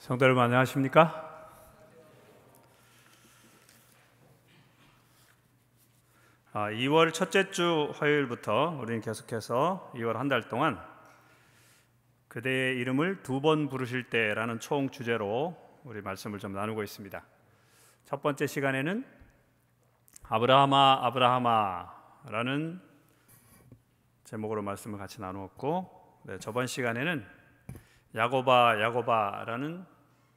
성도 여러분 안녕하십니까? 2월 첫째 주 화요일부터 우리는 계속해서 2월 한 달 동안 그대의 이름을 두 번 부르실 때라는 총 주제로 우리 말씀을 좀 나누고 있습니다. 첫 번째 시간에는 아브라함아 아브라함아라는 제목으로 말씀을 같이 나누었고, 저번 시간에는 야곱아 야곱아라는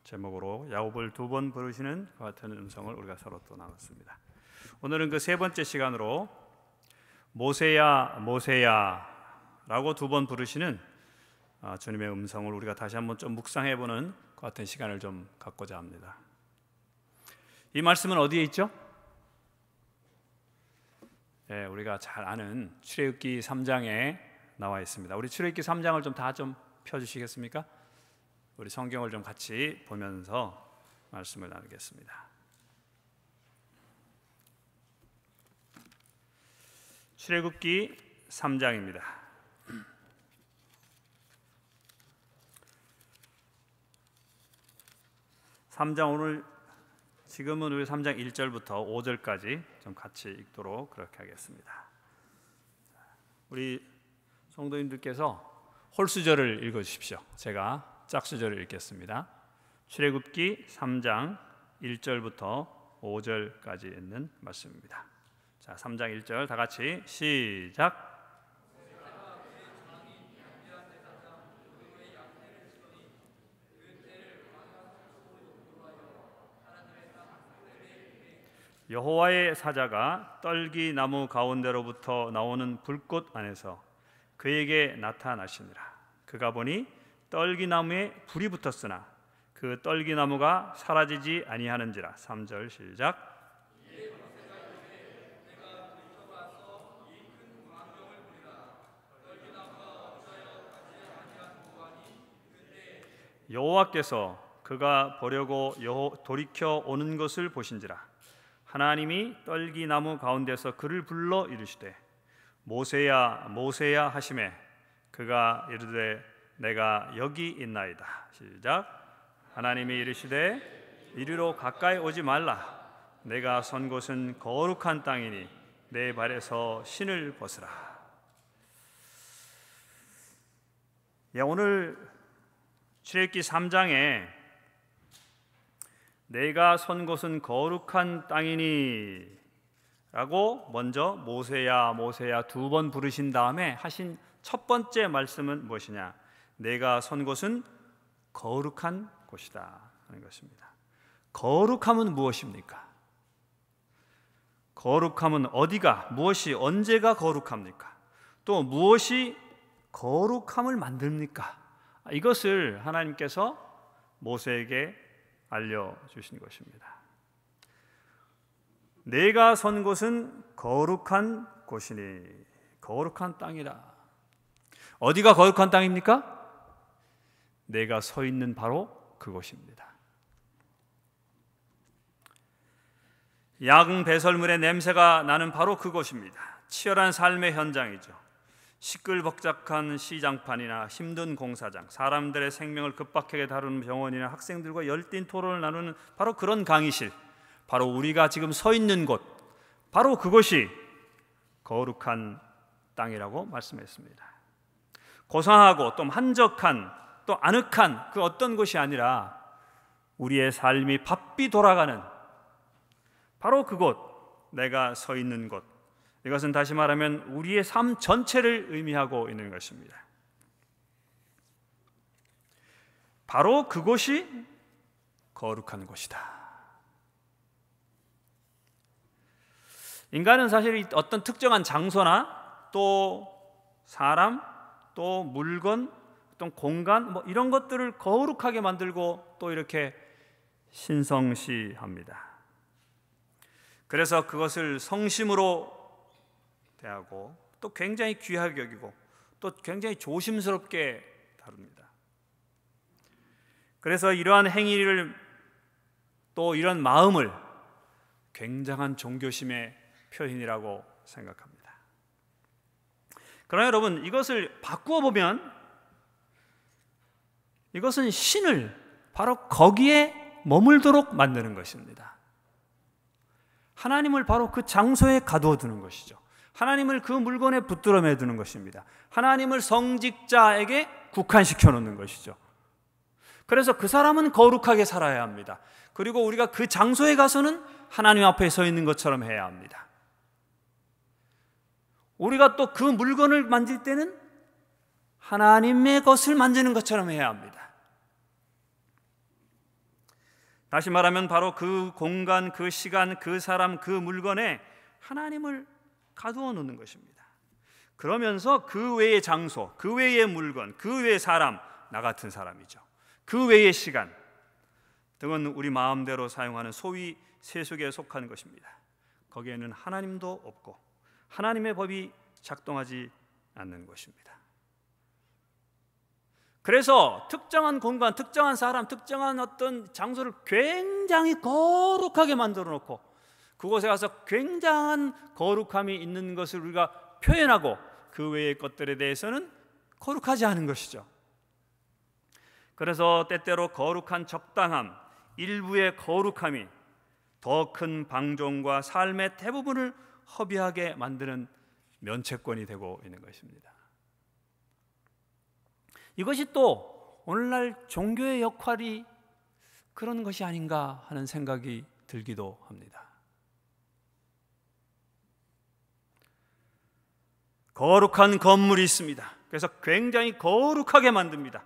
제목으로 야곱을 두 번 부르시는 그 같은 음성을 우리가 서로 또 나눴습니다. 오늘은 그 세 번째 시간으로 모세야 모세야라고 두 번 부르시는 주님의 음성을 우리가 다시 한번 좀 묵상해보는 그 같은 시간을 좀 갖고자 합니다. 이 말씀은 어디에 있죠? 우리가 잘 아는 출애굽기 3장에 나와 있습니다. 우리 출애굽기 3장을 좀 다 좀 펴주시겠습니까? 우리 성경을 좀 같이 보면서 말씀을 나누겠습니다. 출애굽기 3장입니다. 오늘 지금은 우리 3장 1절부터 5절까지 좀 같이 읽도록 그렇게 하겠습니다. 우리 성도님들께서 홀수절을 읽어주십시오. 제가 짝수절을 읽겠습니다. 출애굽기 3장 1절부터 5절까지 있는 말씀입니다. 자, 3장 1절 다 같이 시작. 여호와의 사자가 떨기나무 가운데로부터 나오는 불꽃 안에서 그에게 나타나시니라. 그가 보니 떨기나무에 불이 붙었으나 그 떨기나무가 사라지지 아니하는지라. 3절 시작. 여호와께서 그가 보려고 돌이켜 오는 것을 보신지라. 하나님이 떨기나무 가운데서 그를 불러 이르시되 모세야 모세야 하시매 그가 이르되 내가 여기 있나이다. 시작. 하나님이 이르시되 이리로 가까이 오지 말라. 내가 선 곳은 거룩한 땅이니 내 발에서 신을 벗으라. 오늘 출애굽기 3장에 내가 선 곳은 거룩한 땅이니 라고 먼저 모세야 모세야 두 번 부르신 다음에 하신 첫 번째 말씀은 무엇이냐? 내가 선 곳은 거룩한 곳이다 하는 것입니다. 거룩함은 무엇입니까? 거룩함은 어디가, 무엇이, 언제가 거룩합니까? 또 무엇이 거룩함을 만듭니까? 이것을 하나님께서 모세에게 알려주신 것입니다. 내가 선 곳은 거룩한 곳이니, 거룩한 땅이라. 어디가 거룩한 땅입니까? 내가 서 있는 바로 그곳입니다. 양 배설물의 냄새가 나는 바로 그곳입니다. 치열한 삶의 현장이죠. 시끌벅적한 시장판이나 힘든 공사장, 사람들의 생명을 급박하게 다루는 병원이나 학생들과 열띤 토론을 나누는 바로 그런 강의실, 바로 우리가 지금 서 있는 곳, 바로 그것이 거룩한 땅이라고 말씀했습니다. 고상하고 또 한적한 또 아늑한 그 어떤 곳이 아니라 우리의 삶이 바삐 돌아가는 바로 그곳, 내가 서 있는 곳, 이것은 다시 말하면 우리의 삶 전체를 의미하고 있는 것입니다. 바로 그곳이 거룩한 곳이다. 인간은 사실 어떤 특정한 장소나 또 사람, 또 물건, 또 공간, 이런 것들을 거룩하게 만들고 또 이렇게 신성시합니다. 그래서 그것을 성심으로 대하고 또 굉장히 귀하게 여기고 또 굉장히 조심스럽게 다룹니다. 그래서 이러한 행위를 또 이런 마음을 굉장한 종교심의 표현이라고 생각합니다. 그러나 여러분, 이것을 바꾸어 보면 이것은 신을 바로 거기에 머물도록 만드는 것입니다. 하나님을 바로 그 장소에 가두어 두는 것이죠. 하나님을 그 물건에 붙들어 매두는 것입니다. 하나님을 성직자에게 국한시켜 놓는 것이죠. 그래서 그 사람은 거룩하게 살아야 합니다. 그리고 우리가 그 장소에 가서는 하나님 앞에 서 있는 것처럼 해야 합니다. 우리가 또 그 물건을 만질 때는 하나님의 것을 만지는 것처럼 해야 합니다. 다시 말하면 바로 그 공간, 그 시간, 그 사람, 그 물건에 하나님을 가두어 놓는 것입니다. 그러면서 그 외의 장소, 그 외의 물건, 그 외의 사람, 나 같은 사람이죠. 그 외의 시간 등은 우리 마음대로 사용하는 소위 세속에 속한 것입니다. 거기에는 하나님도 없고 하나님의 법이 작동하지 않는 것입니다. 그래서 특정한 공간, 특정한 사람, 특정한 어떤 장소를 굉장히 거룩하게 만들어 놓고 그곳에 가서 굉장한 거룩함이 있는 것을 우리가 표현하고 그 외의 것들에 대해서는 거룩하지 않은 것이죠. 그래서 때때로 거룩한 적당함, 일부의 거룩함이 더 큰 방종과 삶의 대부분을 허비하게 만드는 면책권이 되고 있는 것입니다. 이것이 또 오늘날 종교의 역할이 그런 것이 아닌가 하는 생각이 들기도 합니다. 거룩한 건물이 있습니다. 그래서 굉장히 거룩하게 만듭니다.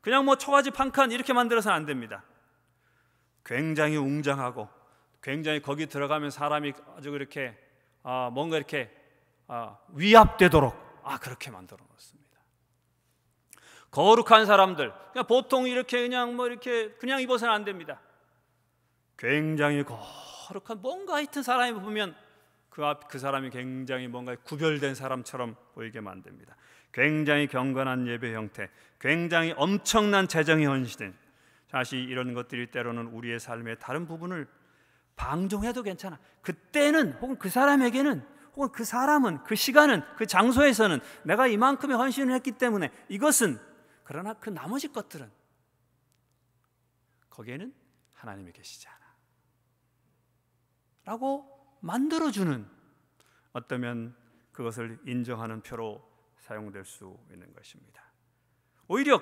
그냥 뭐 초가집 한 칸 이렇게 만들어서는 안 됩니다. 굉장히 웅장하고 굉장히 거기 들어가면 사람이 아주 이렇게 뭔가 이렇게 위압되도록 그렇게 만들어 놓습니다. 거룩한 사람들 그냥 보통 이렇게 그냥 뭐 이렇게 그냥 입어서는 안 됩니다. 굉장히 거룩한 뭔가 하여튼 사람이 보면 그 사람이 굉장히 뭔가 구별된 사람처럼 보이게 만듭니다. 굉장히 경건한 예배 형태, 굉장히 엄청난 재정이 헌신된, 사실 이런 것들이 때로는 우리의 삶의 다른 부분을 방종해도 괜찮아. 그때는 혹은 그 사람에게는 혹은 그 사람은 그 시간은 그 장소에서는 내가 이만큼의 헌신을 했기 때문에 이것은, 그러나 그 나머지 것들은 거기에는 하나님이 계시지 않아 라고 만들어주는, 어쩌면 그것을 인정하는 표로 사용될 수 있는 것입니다. 오히려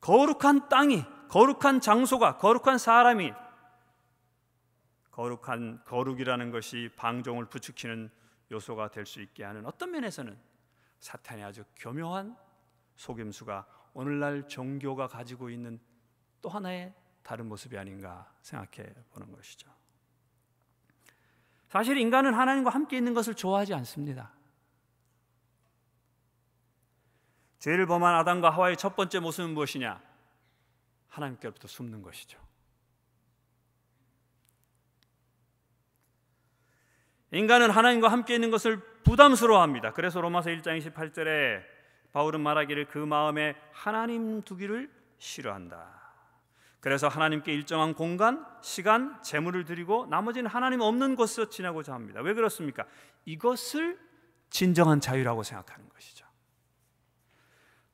거룩한 땅이, 거룩한 장소가, 거룩한 사람이, 거룩이라는 것이 방종을 부추기는 요소가 될 수 있게 하는 어떤 면에서는 사탄의 아주 교묘한 속임수가 오늘날 종교가 가지고 있는 또 하나의 다른 모습이 아닌가 생각해 보는 것이죠. 사실 인간은 하나님과 함께 있는 것을 좋아하지 않습니다. 죄를 범한 아담과 하와의 첫 번째 모습은 무엇이냐? 하나님께로부터 숨는 것이죠. 인간은 하나님과 함께 있는 것을 부담스러워합니다. 그래서 로마서 1장 28절에 바울은 말하기를 그 마음에 하나님 두기를 싫어한다. 그래서 하나님께 일정한 공간, 시간, 재물을 드리고 나머지는 하나님 없는 곳에서 지내고자 합니다. 왜 그렇습니까? 이것을 진정한 자유라고 생각하는 것이죠.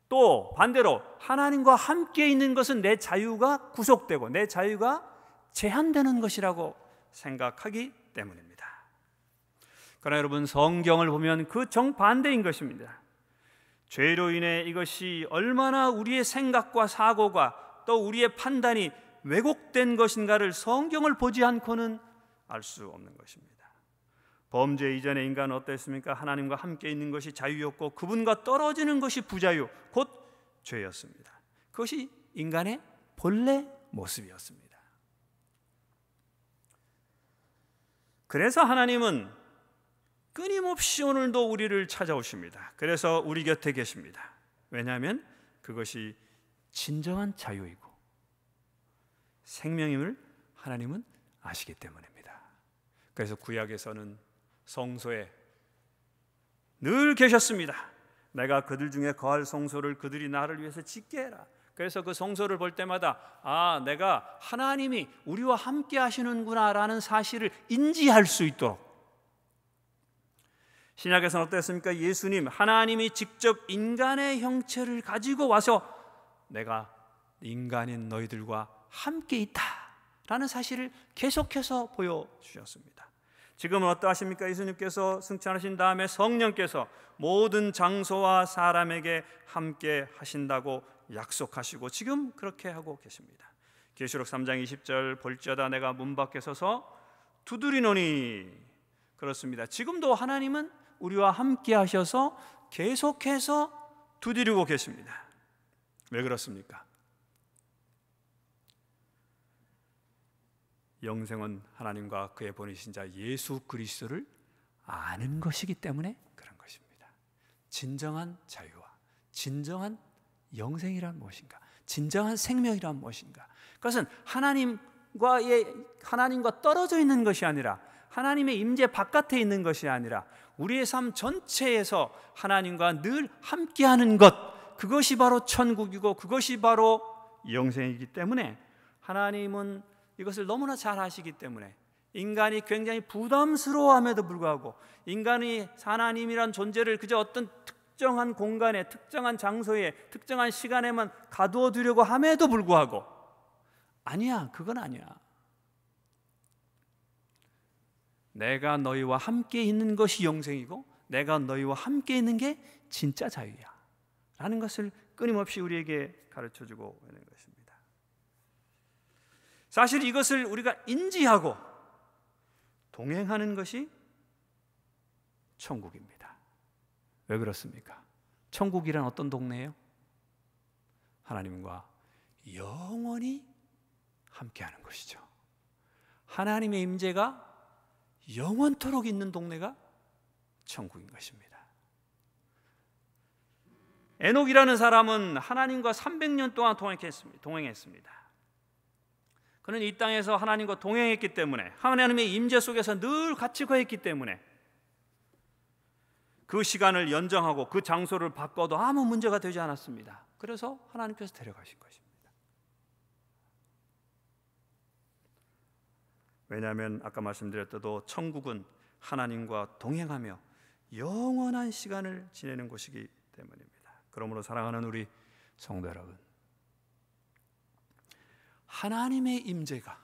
또 반대로 하나님과 함께 있는 것은 내 자유가 구속되고 내 자유가 제한되는 것이라고 생각하기 때문입니다. 그러나 여러분, 성경을 보면 그 정반대인 것입니다. 죄로 인해 이것이 얼마나 우리의 생각과 사고가 또 우리의 판단이 왜곡된 것인가를 성경을 보지 않고는 알 수 없는 것입니다. 범죄 이전의 인간은 어땠습니까? 하나님과 함께 있는 것이 자유였고 그분과 떨어지는 것이 부자유, 곧 죄였습니다. 그것이 인간의 본래 모습이었습니다. 그래서 하나님은 끊임없이 오늘도 우리를 찾아오십니다. 그래서 우리 곁에 계십니다. 왜냐하면 그것이 진정한 자유이고 생명임을 하나님은 아시기 때문입니다. 그래서 구약에서는 성소에 늘 계셨습니다. 내가 그들 중에 거할 성소를 그들이 나를 위해서 짓게 해라. 그래서 그 성소를 볼 때마다 내가 하나님이 우리와 함께 하시는구나 라는 사실을 인지할 수 있도록. 신약에서는 어땠습니까? 예수님, 하나님이 직접 인간의 형체를 가지고 와서 내가 인간인 너희들과 함께 있다라는 사실을 계속해서 보여주셨습니다. 지금은 어떠하십니까? 예수님께서 승천하신 다음에 성령께서 모든 장소와 사람에게 함께 하신다고 약속하시고 지금 그렇게 하고 계십니다. 계시록 3장 20절 볼지어다 내가 문 밖에 서서 두드리노니. 그렇습니다. 지금도 하나님은 우리와 함께 하셔서 계속해서 두드리고 계십니다. 왜 그렇습니까? 영생은 하나님과 그의 보내신 자 예수 그리스도를 아는 것이기 때문에 그런 것입니다. 진정한 자유와 진정한 영생이란 무엇인가? 진정한 생명이란 무엇인가? 그것은 하나님과 떨어져 있는 것이 아니라 하나님의 임재 바깥에 있는 것이 아니라 우리의 삶 전체에서 하나님과 늘 함께하는 것, 그것이 바로 천국이고 그것이 바로 영생이기 때문에 하나님은 이것을 너무나 잘 아시기 때문에 인간이 굉장히 부담스러워함에도 불구하고 인간이 하나님이란 존재를 그저 어떤 특정한 공간에, 특정한 장소에, 특정한 시간에만 가두어 두려고 함에도 불구하고 아니야, 그건 아니야. 내가 너희와 함께 있는 것이 영생이고 내가 너희와 함께 있는 게 진짜 자유야 라는 것을 끊임없이 우리에게 가르쳐주고 있는 것입니다. 사실 이것을 우리가 인지하고 동행하는 것이 천국입니다. 왜 그렇습니까? 천국이란 어떤 동네예요? 하나님과 영원히 함께하는 것이죠. 하나님의 임재가 영원토록 있는 동네가 천국인 것입니다. 에녹이라는 사람은 하나님과 300년 동안 동행했습니다. 그는 이 땅에서 하나님과 동행했기 때문에 하나님의 임재 속에서 늘 같이 거했기 때문에 그 시간을 연장하고 그 장소를 바꿔도 아무 문제가 되지 않았습니다. 그래서 하나님께서 데려가신 것입니다. 왜냐하면 아까 말씀드렸던 천국은 하나님과 동행하며 영원한 시간을 지내는 곳이기 때문입니다. 그러므로 사랑하는 우리 성도 여러분, 하나님의 임재가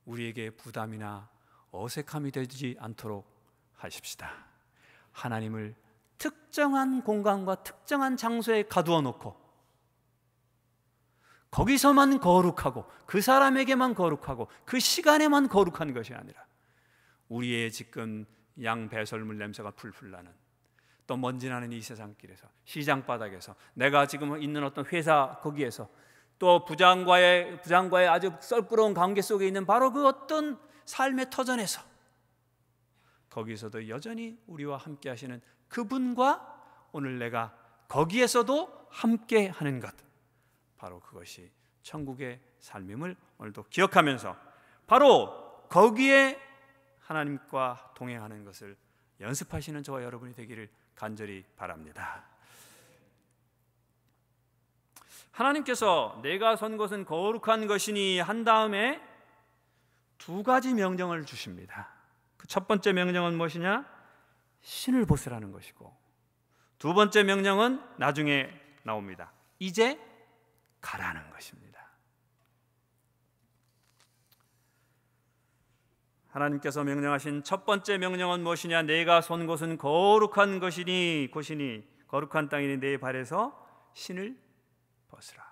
우리에게 부담이나 어색함이 되지 않도록 하십시다. 하나님을 특정한 공간과 특정한 장소에 가두어 놓고 거기서만 거룩하고 그 사람에게만 거룩하고 그 시간에만 거룩한 것이 아니라 우리의 지금 양 배설물 냄새가 풀풀 나는 또 먼지 나는 이 세상길에서 시장 바닥에서 내가 지금 있는 어떤 회사 거기에서 또 부장과의 아주 썰끄러운 관계 속에 있는 바로 그 어떤 삶의 터전에서 거기서도 여전히 우리와 함께 하시는 그분과 오늘 내가 거기에서도 함께 하는 것, 바로 그것이 천국의 삶임을 오늘도 기억하면서 바로 거기에 하나님과 동행하는 것을 연습하시는 저와 여러분이 되기를 간절히 바랍니다. 하나님께서 내가 선 곳은 거룩한 것이니 한 다음에 두 가지 명령을 주십니다. 그 첫 번째 명령은 무엇이냐? 신을 벗으라는 것이고 두 번째 명령은 나중에 나옵니다. 이제 가라는 것입니다. 하나님께서 명령하신 첫 번째 명령은 무엇이냐? 내가 선 곳은 거룩한 것이니 거룩한 땅이니 내 발에서 신을 벗으라.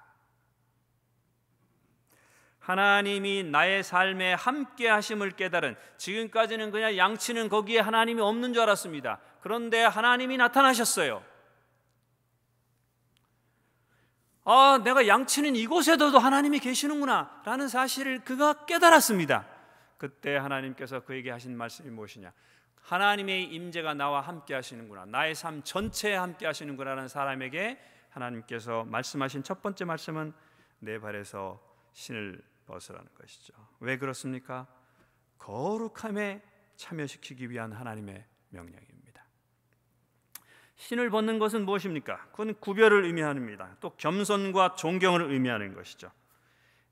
하나님이 나의 삶에 함께 하심을 깨달은, 지금까지는 그냥 양치는 거기에 하나님이 없는 줄 알았습니다. 그런데 하나님이 나타나셨어요. 내가 양치는 이곳에도 하나님이 계시는구나 라는 사실을 그가 깨달았습니다. 그때 하나님께서 그에게 하신 말씀이 무엇이냐? 하나님의 임재가 나와 함께 하시는구나, 나의 삶 전체에 함께 하시는구나 라는 사람에게 하나님께서 말씀하신 첫 번째 말씀은 내 발에서 신을 벗으라는 것이죠. 왜 그렇습니까? 거룩함에 참여시키기 위한 하나님의 명령입니다. 신을 벗는 것은 무엇입니까? 그건 구별을 의미합니다. 또 겸손과 존경을 의미하는 것이죠.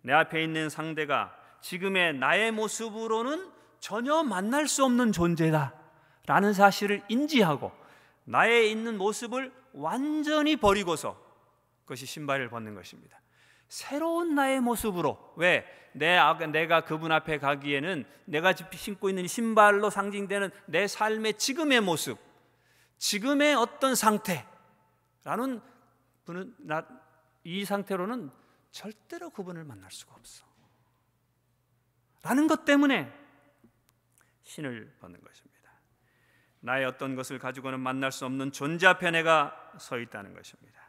내 앞에 있는 상대가 지금의 나의 모습으로는 전혀 만날 수 없는 존재다 라는 사실을 인지하고 나의 있는 모습을 완전히 버리고서 그것이 신발을 벗는 것입니다. 새로운 나의 모습으로. 왜? 내가 그분 앞에 가기에는 내가 신고 있는 신발로 상징되는 내 삶의 지금의 모습, 지금의 어떤 상태라는 분은 이 상태로는 절대로 그분을 만날 수가 없어 라는 것 때문에 신을 벗는 것입니다. 나의 어떤 것을 가지고는 만날 수 없는 존재 앞에 내가 서 있다는 것입니다.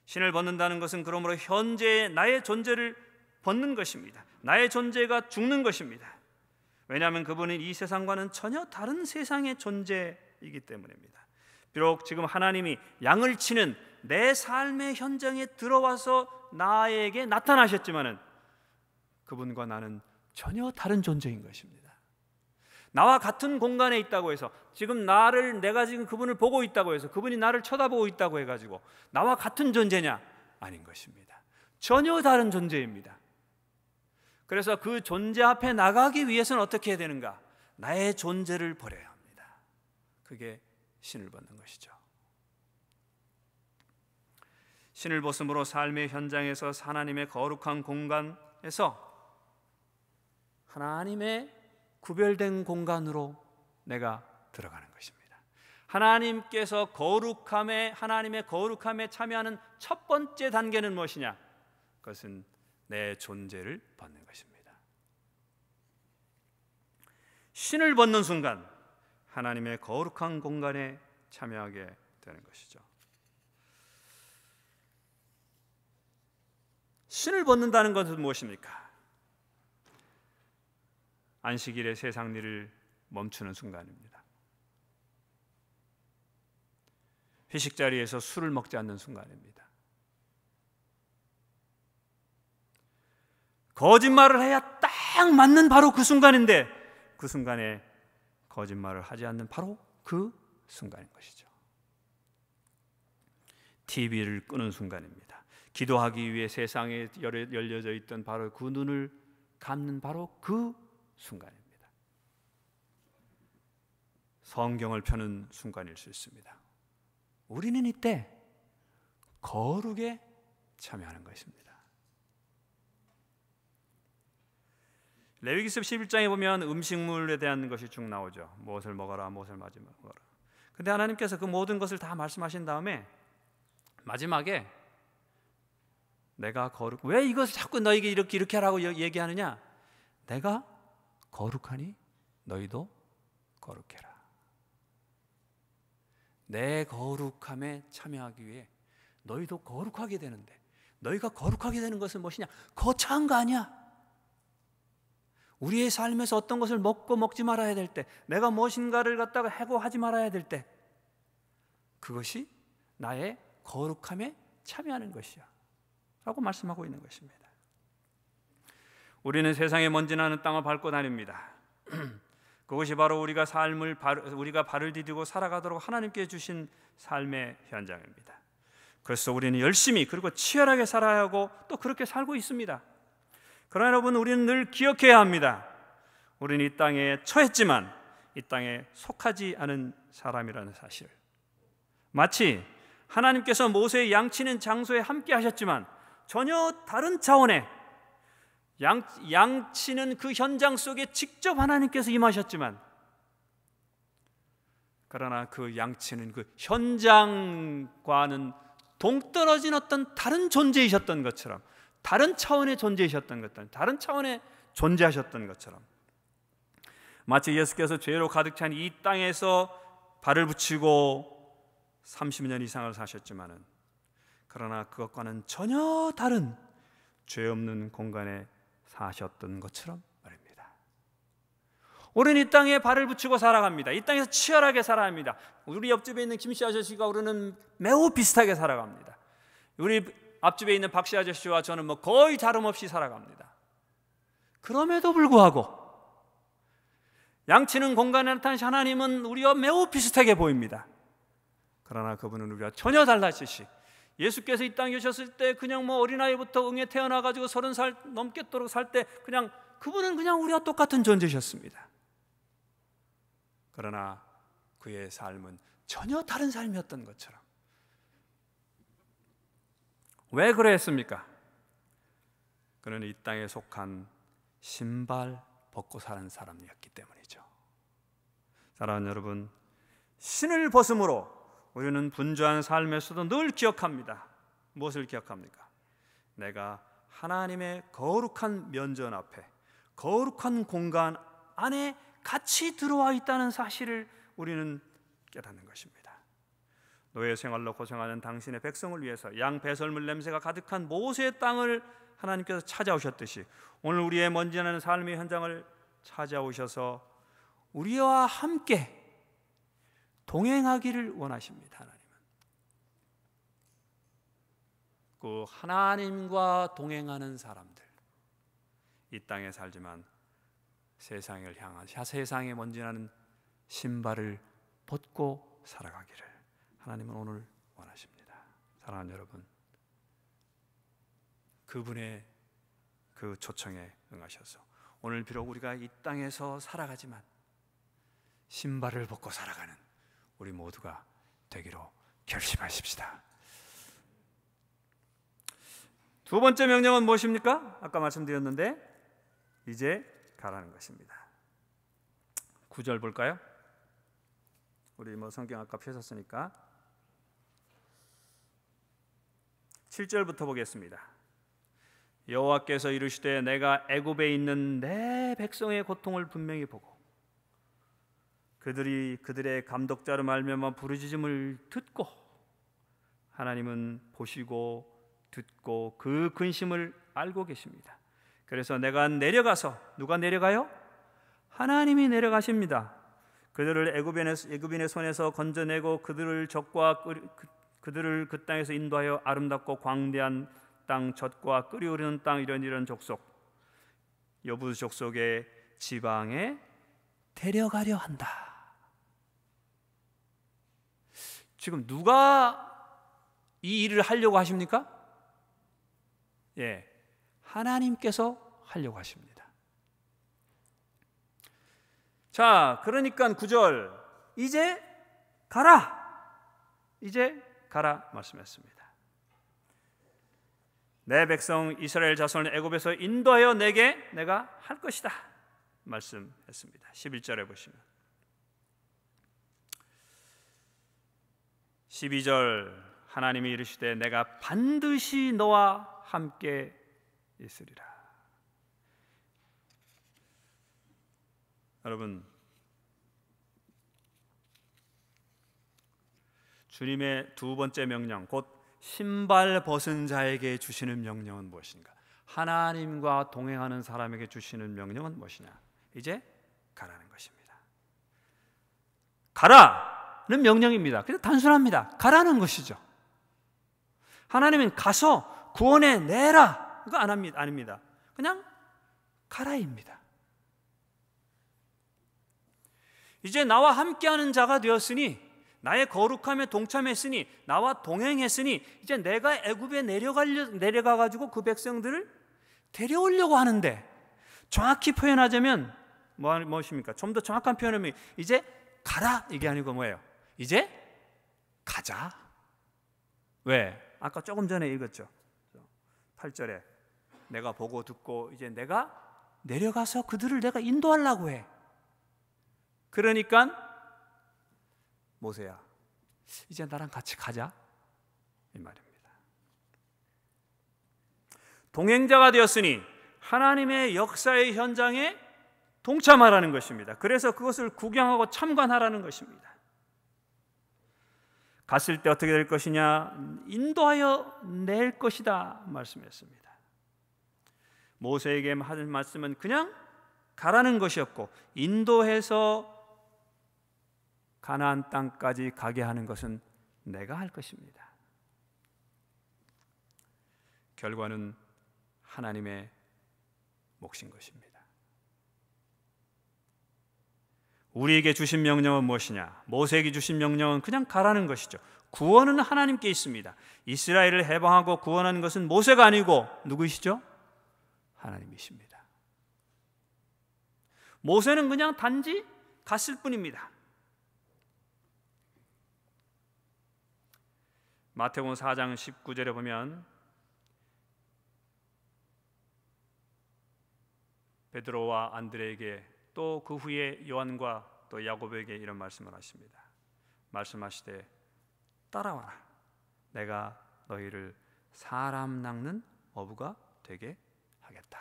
신을 벗는다는 것은 그러므로 현재의 나의 존재를 벗는 것입니다. 나의 존재가 죽는 것입니다. 왜냐하면 그분은 이 세상과는 전혀 다른 세상의 존재이기 때문입니다. 비록 지금 하나님이 양을 치는 내 삶의 현장에 들어와서 나에게 나타나셨지만은 그분과 나는 전혀 다른 존재인 것입니다. 나와 같은 공간에 있다고 해서 지금 내가 지금 그분을 보고 있다고 해서 그분이 나를 쳐다보고 있다고 해가지고 나와 같은 존재냐? 아닌 것입니다. 전혀 다른 존재입니다. 그래서 그 존재 앞에 나가기 위해서는 어떻게 해야 되는가? 나의 존재를 버려야 합니다. 그게 신을 벗는 것이죠. 신을 벗음으로 삶의 현장에서 하나님의 거룩한 공간에서 하나님의 구별된 공간으로 내가 들어가는 것입니다. 하나님의 거룩함에 참여하는 첫 번째 단계는 무엇이냐? 그것은 내 존재를 벗는 것입니다. 신을 벗는 순간 하나님의 거룩한 공간에 참여하게 되는 것이죠. 신을 벗는다는 것은 무엇입니까? 안식일의 세상 일을 멈추는 순간입니다. 회식 자리에서 술을 먹지 않는 순간입니다. 거짓말을 해야 딱 맞는 바로 그 순간인데 그 순간에 거짓말을 하지 않는 바로 그 순간인 것이죠. TV를 끄는 순간입니다. 기도하기 위해 세상에 열려져 있던 바로 그 눈을 감는 바로 그 순간입니다. 성경을 펴는 순간일 수 있습니다. 우리는 이때 거룩에 참여하는 것입니다. 레위기서 11장에 보면 음식물에 대한 것이 쭉 나오죠. 무엇을 먹어라, 무엇을 먹어라. 근데 하나님께서 그 모든 것을 다 말씀하신 다음에 마지막에 내가 왜 이것을 자꾸 너에게 이렇게 하라고 얘기하느냐? 내가 거룩하니 너희도 거룩해라. 내 거룩함에 참여하기 위해 너희도 거룩하게 되는데 너희가 거룩하게 되는 것은 무엇이냐? 거창한 거 아니야. 우리의 삶에서 어떤 것을 먹지 말아야 될 때, 내가 무엇인가를 갖다가 해고하지 말아야 될 때, 그것이 나의 거룩함에 참여하는 것이야 라고 말씀하고 있는 것입니다. 우리는 세상에 먼지 나는 땅을 밟고 다닙니다. 그것이 바로 우리가 발을 디디고 살아가도록 하나님께 주신 삶의 현장입니다. 그래서 우리는 열심히 그리고 치열하게 살아야 하고 또 그렇게 살고 있습니다. 그러나 여러분, 우리는 늘 기억해야 합니다. 우리는 이 땅에 처했지만 이 땅에 속하지 않은 사람이라는 사실. 마치 하나님께서 모세의 양치는 장소에 함께 하셨지만 전혀 다른 차원의 양치는 그 현장 속에 직접 하나님께서 임하셨지만, 그러나 그 양치는 그 현장과는 동떨어진 어떤 다른 존재이셨던 것처럼, 다른 차원의 존재이셨던 것처럼, 다른 차원의 존재하셨던 것처럼, 마치 예수께서 죄로 가득 찬 이 땅에서 발을 붙이고 30년 이상을 사셨지만은, 그러나 그것과는 전혀 다른 죄 없는 공간에 사셨던 것처럼 말입니다. 우리는 이 땅에 발을 붙이고 살아갑니다. 이 땅에서 치열하게 살아갑니다. 우리 옆집에 있는 김씨 아저씨가 우리는 매우 비슷하게 살아갑니다. 우리 앞집에 있는 박씨 아저씨와 저는 거의 다름없이 살아갑니다. 그럼에도 불구하고 양치는 공간에 나타나신 하나님은 우리와 매우 비슷하게 보입니다. 그러나 그분은 우리와 전혀 달라지시, 예수께서 이 땅에 오셨을 때 그냥 어린아이부터 응에 태어나가지고 30살 넘겠도록 살 때 그분은 그냥 우리와 똑같은 존재셨습니다. 그러나 그의 삶은 전혀 다른 삶이었던 것처럼 왜 그랬습니까? 그는 이 땅에 속한 신발 벗고 사는 사람이었기 때문이죠. 사랑하는 여러분, 신을 벗음으로 우리는 분주한 삶에서도 늘 기억합니다. 무엇을 기억합니까? 내가 하나님의 거룩한 면전 앞에, 거룩한 공간 안에 같이 들어와 있다는 사실을 우리는 깨닫는 것입니다. 노예 생활로 고생하는 당신의 백성을 위해서 양 배설물 냄새가 가득한 모세의 땅을 하나님께서 찾아오셨듯이 오늘 우리의 먼지나는 삶의 현장을 찾아오셔서 우리와 함께 동행하기를 원하십니다. 하나님은 그 하나님과 동행하는 사람들, 이 땅에 살지만 세상을 향한 세상에 먼지나는 신발을 벗고 살아가기를 하나님은 오늘 원하십니다. 사랑하는 여러분, 그분의 그 초청에 응하셔서 오늘 비록 우리가 이 땅에서 살아가지만 신발을 벗고 살아가는 우리 모두가 되기로 결심하십시다. 두 번째 명령은 무엇입니까? 아까 말씀드렸는데 이제 가라는 것입니다. 9절 볼까요? 우리 성경 아까 펴셨으니까 7절부터 보겠습니다. 여호와께서 이르시되 내가 애굽에 있는 내 백성의 고통을 분명히 보고 그들이 그들의 감독자로 말미암아 부르짖음을 듣고, 하나님은 보시고 듣고 그 근심을 알고 계십니다. 그래서 내가 내려가서, 누가 내려가요? 하나님이 내려가십니다. 그들을 애굽인의 손에서 건져내고 그들을 그 땅에서 인도하여 아름답고 광대한 땅, 젖과 끓이 흐르는 땅, 이런 족속, 여부 족속의 지방에 데려가려 한다. 지금 누가 이 일을 하려고 하십니까? 하나님께서 하려고 하십니다. 자, 그러니까 9절, 이제 가라, 이제 가라 말씀했습니다. 내 백성 이스라엘 자손을 애굽에서 인도하여 내가 할 것이다 말씀했습니다. 11절에 보시면 12절, 하나님이 이르시되 내가 반드시 너와 함께 있으리라. 여러분, 주님의 두 번째 명령, 곧 신발 벗은 자에게 주시는 명령은 무엇인가? 하나님과 동행하는 사람에게 주시는 명령은 무엇이냐? 이제 가라는 것입니다. 가라는 명령입니다. 그냥 단순합니다. 가라는 것이죠. 하나님은 가서 구원해 내라, 그거 아닙니다. 그냥 가라입니다. 이제 나와 함께하는 자가 되었으니, 나의 거룩함에 동참했으니, 나와 동행했으니, 이제 내가 애굽에 내려가가지고 그 백성들을 데려오려고 하는데, 정확히 표현하자면 무엇입니까? 좀 더 정확한 표현은 이제 가라 이게 아니고 뭐예요? 이제 가자. 왜? 아까 조금 전에 읽었죠. 8절에 내가 보고 듣고 이제 내가 내려가서 그들을 내가 인도하려고 해. 그러니까 모세야, 이제 나랑 같이 가자 이 말입니다. 동행자가 되었으니 하나님의 역사의 현장에 동참하라는 것입니다. 그래서 그것을 구경하고 참관하라는 것입니다. 갔을 때 어떻게 될 것이냐? 인도하여 낼 것이다 말씀했습니다. 모세에게 하는 말씀은 그냥 가라는 것이었고, 인도해서 가나안 땅까지 가게 하는 것은 내가 할 것입니다. 결과는 하나님의 몫인 것입니다. 우리에게 주신 명령은 무엇이냐? 모세에게 주신 명령은 그냥 가라는 것이죠. 구원은 하나님께 있습니다. 이스라엘을 해방하고 구원하는 것은 모세가 아니고 누구이시죠? 하나님이십니다. 모세는 그냥 단지 갔을 뿐입니다. 마태복음 4장 19절에 보면 베드로와 안드레에게 또 그 후에 요한과 또 야고보에게 이런 말씀을 하십니다. 말씀하시되 따라와라. 내가 너희를 사람 낚는 어부가 되게 하겠다.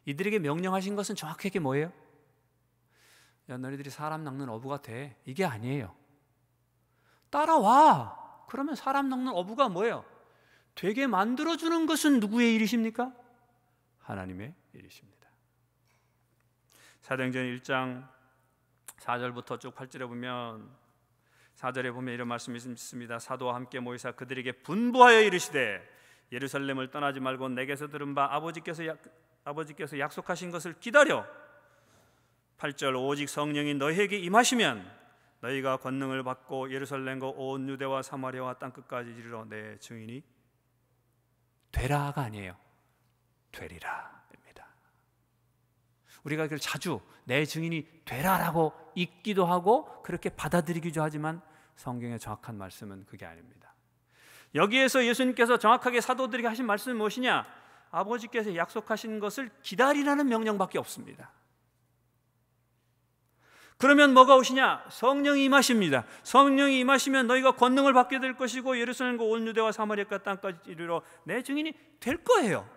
이들에게 명령하신 것은 정확하게 뭐예요? 야, 너희들이 사람 낚는 어부가 돼. 이게 아니에요. 따라와. 그러면 사람 낚는 어부가 뭐예요? 되게 만들어주는 것은 누구의 일이십니까? 하나님의 일이십니다. 사도행전 1장 4절부터 쭉 8절에 보면 4절에 보면 이런 말씀이 있습니다. 사도와 함께 모이사 그들에게 분부하여 이르시되 예루살렘을 떠나지 말고 내게서 들은 바 아버지께서 약속하신 것을 기다려 8절 오직 성령이 너희에게 임하시면 너희가 권능을 받고 예루살렘과 온 유대와 사마리아와 땅끝까지 이르러 내 증인이 되라가 아니에요. 되리라 입니다. 우리가 그걸 자주 내 증인이 되라라고 읽기도 하고 그렇게 받아들이기도 하지만 성경의 정확한 말씀은 그게 아닙니다. 여기에서 예수님께서 정확하게 사도들에게 하신 말씀은 무엇이냐? 아버지께서 약속하신 것을 기다리라는 명령밖에 없습니다. 그러면 뭐가 오시냐? 성령이 임하십니다. 성령이 임하시면 너희가 권능을 받게 될 것이고 예루살렘과 온 유대와 사마리아 땅까지 이르러 내 증인이 될 거예요.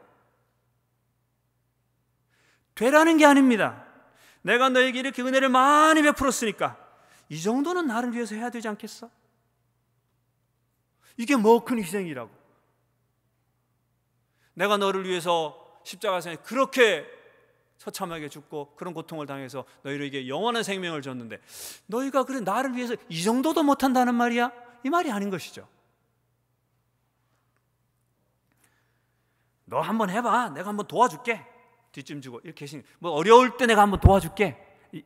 되라는 게 아닙니다. 내가 너에게 이렇게 은혜를 많이 베풀었으니까 이 정도는 나를 위해서 해야 되지 않겠어? 이게 뭐 큰 희생이라고. 내가 너를 위해서 십자가상에 그렇게 처참하게 죽고 그런 고통을 당해서 너희에게 영원한 생명을 줬는데 너희가 그래 나를 위해서 이 정도도 못한다는 말이야? 이 말이 아닌 것이죠. 너 한번 해봐. 내가 한번 도와줄게. 뒷짐 주고 이렇게 뭐 어려울 때 내가 한번 도와줄게.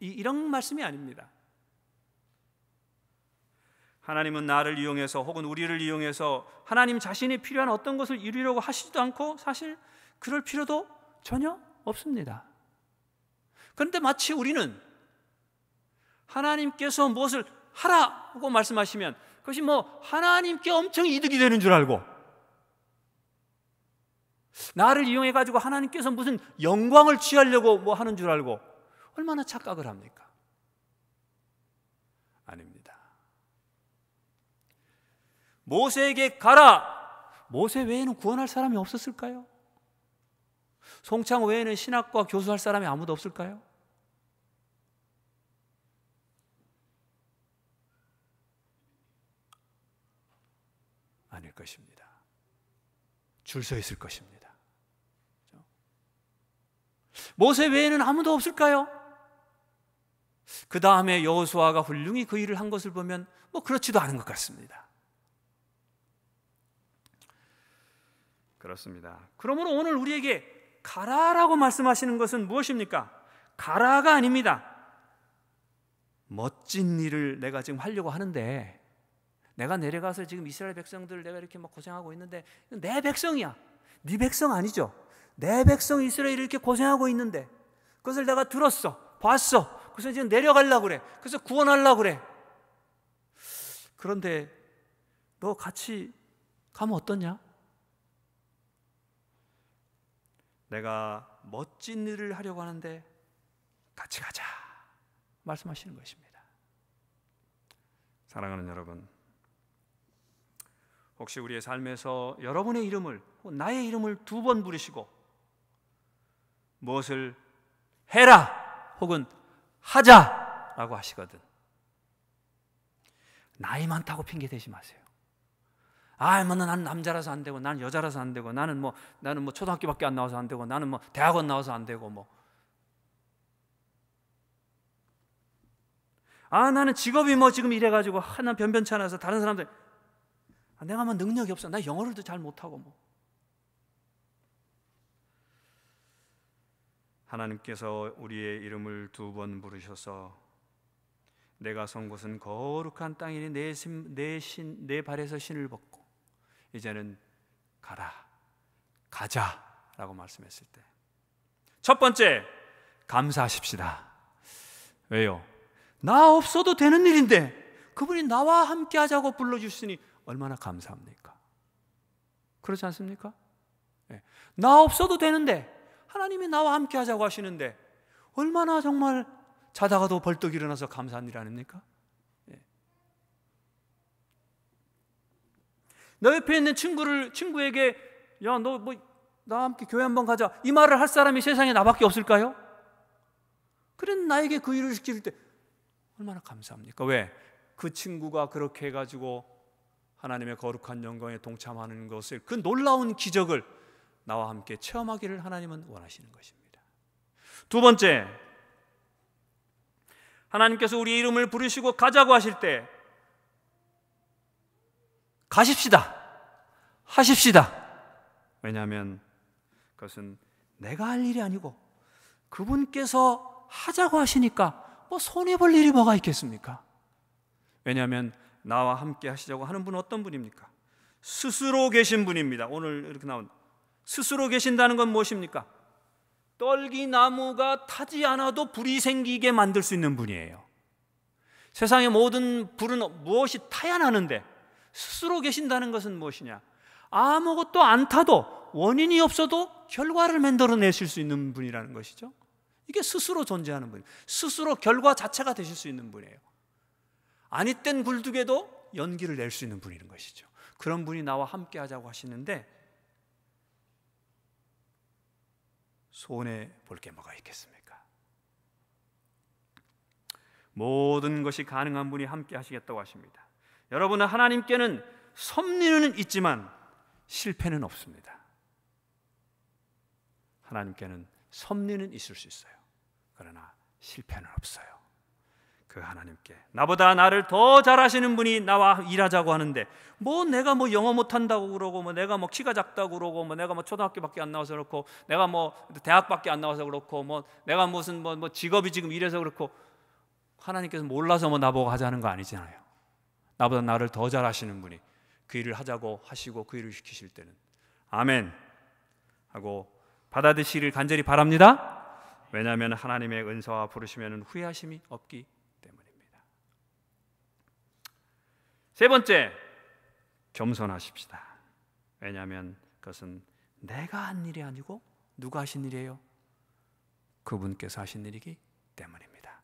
이런 말씀이 아닙니다. 하나님은 나를 이용해서 혹은 우리를 이용해서 하나님 자신이 필요한 어떤 것을 이루려고 하시지도 않고 사실 그럴 필요도 전혀 없습니다. 그런데 마치 우리는 하나님께서 무엇을 하라고 말씀하시면 그것이 뭐 하나님께 엄청 이득이 되는 줄 알고 나를 이용해 가지고 하나님께서 무슨 영광을 취하려고 뭐 하는 줄 알고 얼마나 착각을 합니까? 아닙니다. 모세에게 가라. 모세 외에는 구원할 사람이 없었을까요? 송창 외에는 신학과 교수할 사람이 아무도 없을까요? 아닐 것입니다. 줄 서 있을 것입니다. 모세 외에는 아무도 없을까요? 그 다음에 여호수아가 훌륭히 그 일을 한 것을 보면 뭐 그렇지도 않은 것 같습니다. 그렇습니다. 그러므로 오늘 우리에게 가라라고 말씀하시는 것은 무엇입니까? 가라가 아닙니다. 멋진 일을 내가 지금 하려고 하는데 내가 내려가서 지금 이스라엘 백성들 내가 이렇게 막 고생하고 있는데 내 백성이야. 네 백성 아니죠. 내 백성 이스라엘이 이렇게 고생하고 있는데 그것을 내가 들었어. 봤어. 그래서 지금 내려가려고 그래. 그래서 구원하려고 그래. 그런데 너 같이 가면 어떠냐? 내가 멋진 일을 하려고 하는데 같이 가자 말씀하시는 것입니다. 사랑하는 여러분, 혹시 우리의 삶에서 여러분의 이름을 나의 이름을 2번 부르시고 무엇을 해라 혹은 하자라고 하시거든 나이 많다고 핑계 대지 마세요. 뭐 난 남자라서 안 되고 나는 여자라서 안 되고 나는 뭐 초등학교밖에 안 나와서 안 되고 나는 뭐 대학원 나와서 안 되고 뭐 나는 직업이 뭐 지금 이래가지고 난 변변치 않아서 다른 사람들 내가 뭐 능력이 없어. 나 영어를도 잘 못하고 뭐. 하나님께서 우리의 이름을 2번 부르셔서 내가 선 곳은 거룩한 땅이니 내 발에서 신을 벗고 이제는 가자라고 말씀했을 때 첫 번째 감사하십시다. 왜요? 나 없어도 되는 일인데 그분이 나와 함께 하자고 불러주시니 얼마나 감사합니까? 그렇지 않습니까? 네. 나 없어도 되는데 하나님이 나와 함께 하자고 하시는데 얼마나 정말 자다가도 벌떡 일어나서 감사한 일 아닙니까? 너 옆에 있는 친구에게 야, 너 뭐 나와 함께 교회 한번 가자, 이 말을 할 사람이 세상에 나밖에 없을까요? 그래 나에게 그 일을 시킬 때 얼마나 감사합니까? 왜? 그 친구가 그렇게 해가지고 하나님의 거룩한 영광에 동참하는 것을, 그 놀라운 기적을 나와 함께 체험하기를 하나님은 원하시는 것입니다. 두 번째, 하나님께서 우리의 이름을 부르시고 가자고 하실 때 가십시다, 하십시다. 왜냐하면 그것은 내가 할 일이 아니고 그분께서 하자고 하시니까 뭐 손해볼 일이 뭐가 있겠습니까? 왜냐하면 나와 함께 하시자고 하는 분은 어떤 분입니까? 스스로 계신 분입니다. 오늘 이렇게 나온 스스로 계신다는 건 무엇입니까? 떨기나무가 타지 않아도 불이 생기게 만들 수 있는 분이에요. 세상의 모든 불은 무엇이 타야 나는데 스스로 계신다는 것은 무엇이냐? 아무것도 안 타도 원인이 없어도 결과를 만들어내실 수 있는 분이라는 것이죠. 이게 스스로 존재하는 분, 스스로 결과 자체가 되실 수 있는 분이에요. 아니 땐 굴뚝에도 연기를 낼 수 있는 분이라는 것이죠. 그런 분이 나와 함께 하자고 하시는데 손해볼 게 뭐가 있겠습니까? 모든 것이 가능한 분이 함께 하시겠다고 하십니다. 여러분은 하나님께는 섭리는 있지만 실패는 없습니다. 하나님께는 섭리는 있을 수 있어요. 그러나 실패는 없어요. 그 하나님께 나보다 나를 더 잘하시는 분이 나와 일하자고 하는데 뭐 내가 뭐 영어 못한다고 그러고 뭐 내가 뭐 키가 작다고 그러고 뭐 내가 뭐 초등학교밖에 안 나와서 그렇고 내가 뭐 대학밖에 안 나와서 그렇고 뭐 내가 무슨 뭐 직업이 지금 이래서 그렇고 하나님께서 몰라서 뭐 나보고 하자는 거 아니잖아요. 나보다 나를 더 잘하시는 분이 그 일을 하자고 하시고 그 일을 시키실 때는 아멘 하고 받아들이시기를 간절히 바랍니다. 왜냐하면 하나님의 은사와 부르시면 후회하심이 없기 때문입니다. 세 번째, 겸손하십시다. 왜냐하면 그것은 내가 한 일이 아니고 누가 하신 일이에요? 그분께서 하신 일이기 때문입니다.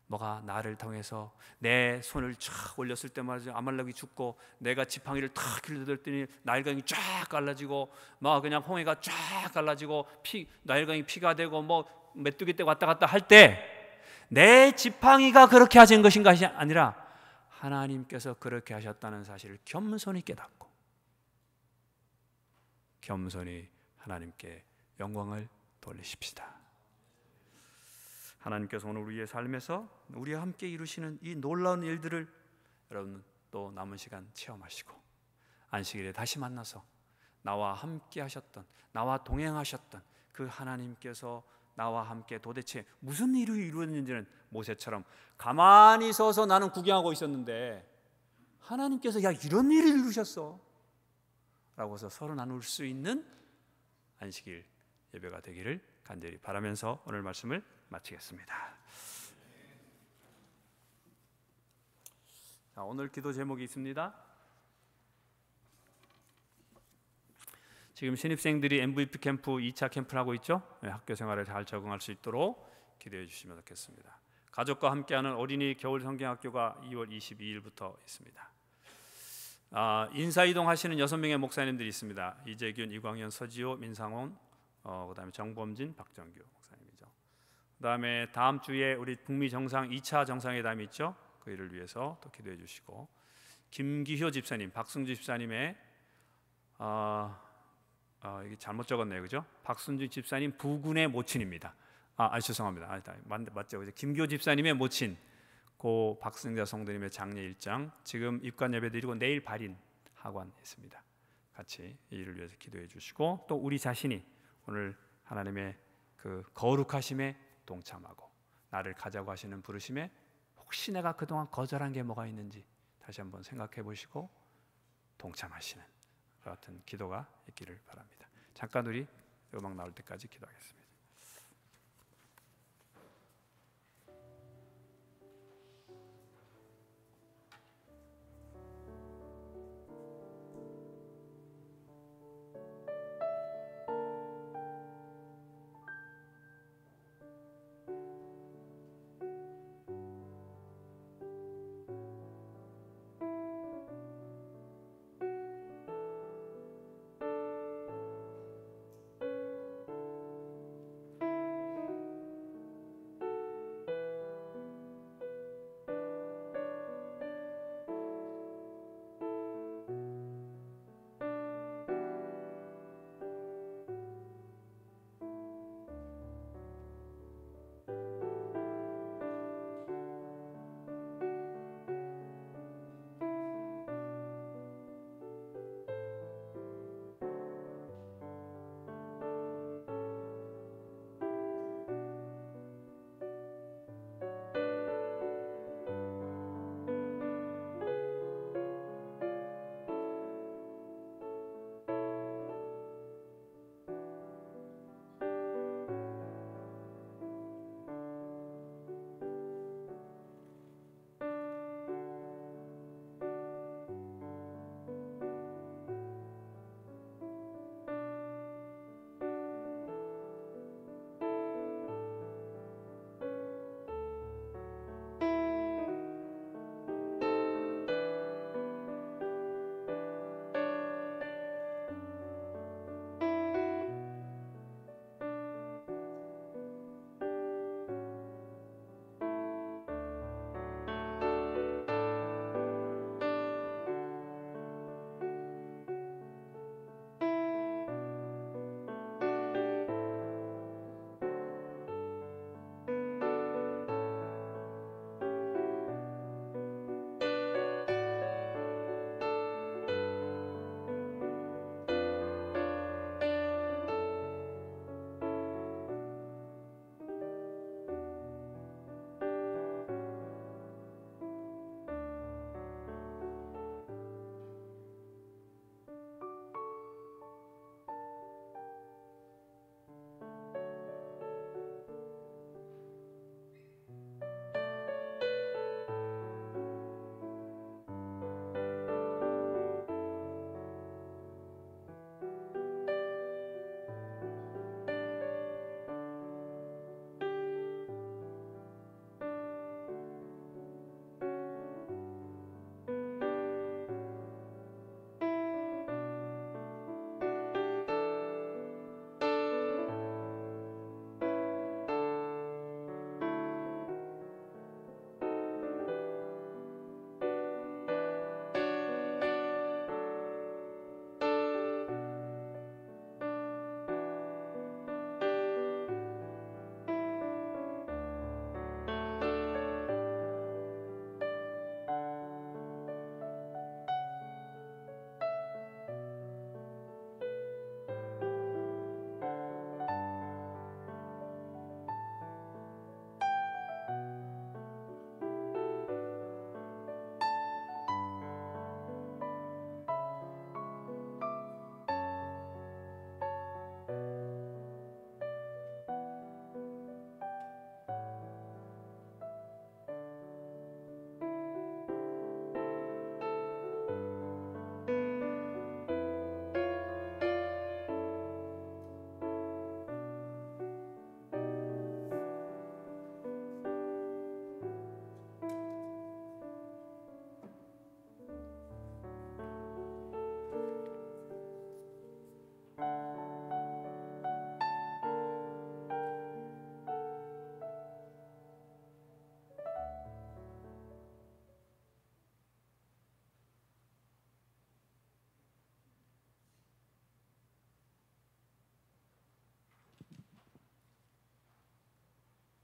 뭐가 나를 통해서 내 손을 쫙 올렸을 때마다 아말렉이 죽고 내가 지팡이를 탁 길들더니 나일강이 쫙 갈라지고 막 그냥 홍해가 쫙 갈라지고 나일강이 피가 되고 뭐 메뚜기 떼 왔다 갔다 할 때 내 지팡이가 그렇게 하신 것인가 아니라 하나님께서 그렇게 하셨다는 사실을 겸손히 깨닫고 겸손히 하나님께 영광을 돌리십시다. 하나님께서 오늘 우리의 삶에서 우리와 함께 이루시는 이 놀라운 일들을 여러분 또 남은 시간 체험하시고 안식일에 다시 만나서 나와 함께 하셨던, 나와 동행하셨던 그 하나님께서 나와 함께 도대체 무슨 일이 이루어졌는지는 모세처럼 가만히 서서 나는 구경하고 있었는데 하나님께서 야 이런 일을 이루셨어 라고 해서 서로 나눌 수 있는 안식일 예배가 되기를 간절히 바라면서 오늘 말씀을 마치겠습니다. 자, 오늘 기도 제목이 있습니다. 지금 신입생들이 MVP 캠프 2차 캠프를 하고 있죠. 학교 생활에 잘 적응할 수 있도록 기도해 주시면 좋겠습니다. 가족과 함께하는 어린이 겨울 성경학교가 2월 22일부터 있습니다. 인사이동 하시는 6명의 목사님들이 있습니다. 이재균, 이광현, 서지호, 민상원, 그다음에 정범진, 박정규 목사님이죠. 그다음에 다음 주에 우리 북미 정상 2차 정상회담이 있죠. 그 일을 위해서 또 기도해 주시고 김기효 집사님, 박승주 집사님의 이게 잘못 적었네요, 그죠? 박순주 집사님 부군의 모친입니다. 죄송합니다. 맞죠, 그죠? 김기효 집사님의 모친, 고 박승자 성도님의 장례 일장 지금 입관 예배 드리고 내일 발인 하관 있습니다. 같이 이 일을 위해서 기도해 주시고 또 우리 자신이 오늘 하나님의 그 거룩하심에 동참하고 나를 가자고 하시는 부르심에 혹시 내가 그동안 거절한 게 뭐가 있는지 다시 한번 생각해 보시고 동참하시는 그 같은 기도가 있기를 바랍니다. 잠깐 우리 음악 나올 때까지 기도하겠습니다.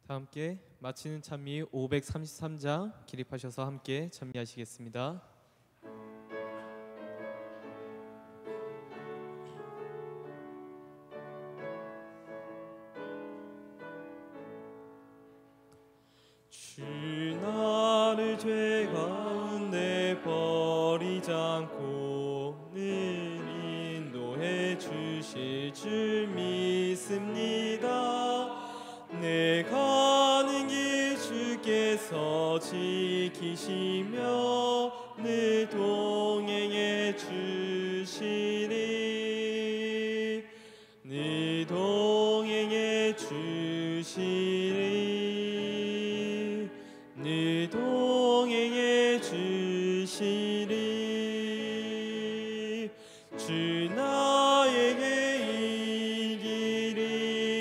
다 함께 마치는 찬미 533장 기립하셔서 함께 찬미하시겠습니다. 주 나를 죄 가운데 버리지 않고 늘 인도해 주실 줄 믿습니다. 내 가는 길 주께서 지키시며 늘 동행해 주시리. 늘 동행해 주시리. 늘 동행해 주시리. 주 나에게 이 길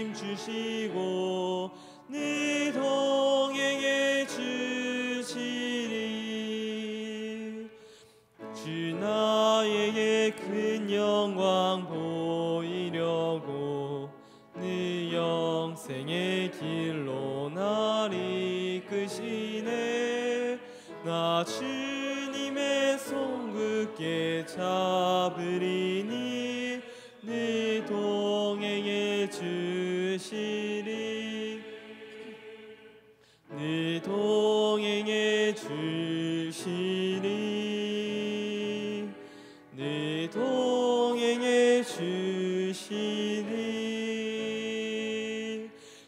임주시고 늘 동행해 주시리. 주 나에게 큰 영광 보이려고 늘 영생의 길로 날 이끄시네. 나 주님의 손 굳게 잡으리니 늘 동행해 주시리. 늘 동행해 주시리. 늘 동행해 주시리.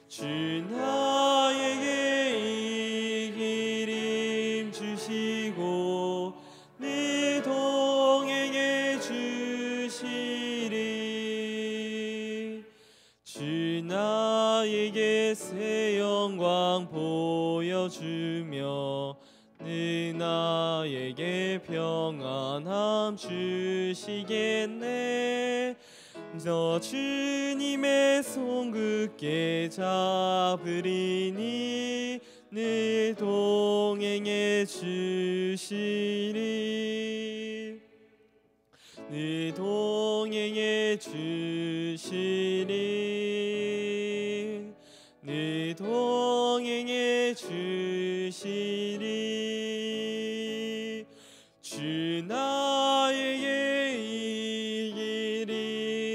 주 나에게 이 길 임주시고 늘 동행해 주시리. 주 나에게 새 영광 보여주며 늘 나에게 평안함 주시겠네. 저 주님의 손 굳게 잡으리니 늘 동행해 주시리. 늘 동행해 주시리. 늘 동행해 주시리. 주 나에게 이 길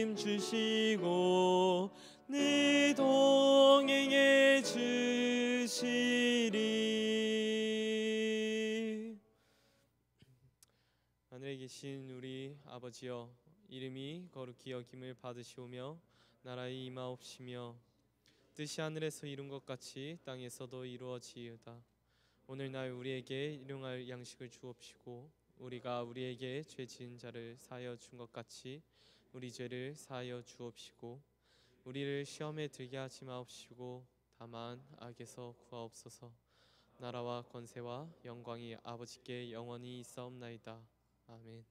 임주시고 늘 동행해 주시리. 하늘에 계신 우리 아버지여, 이름이 거룩히 여김을 받으시오며 나라의 임하옵시며 뜻이 하늘에서 이룬 것 같이 땅에서도 이루어지이다. 오늘날 우리에게 일용할 양식을 주옵시고 우리가 우리에게 죄 지은 자를 사하여 준 것 같이 우리 죄를 사하여 주옵시고 우리를 시험에 들게 하지 마옵시고 다만 악에서 구하옵소서. 나라와 권세와 영광이 아버지께 영원히 있사옵나이다. 아멘.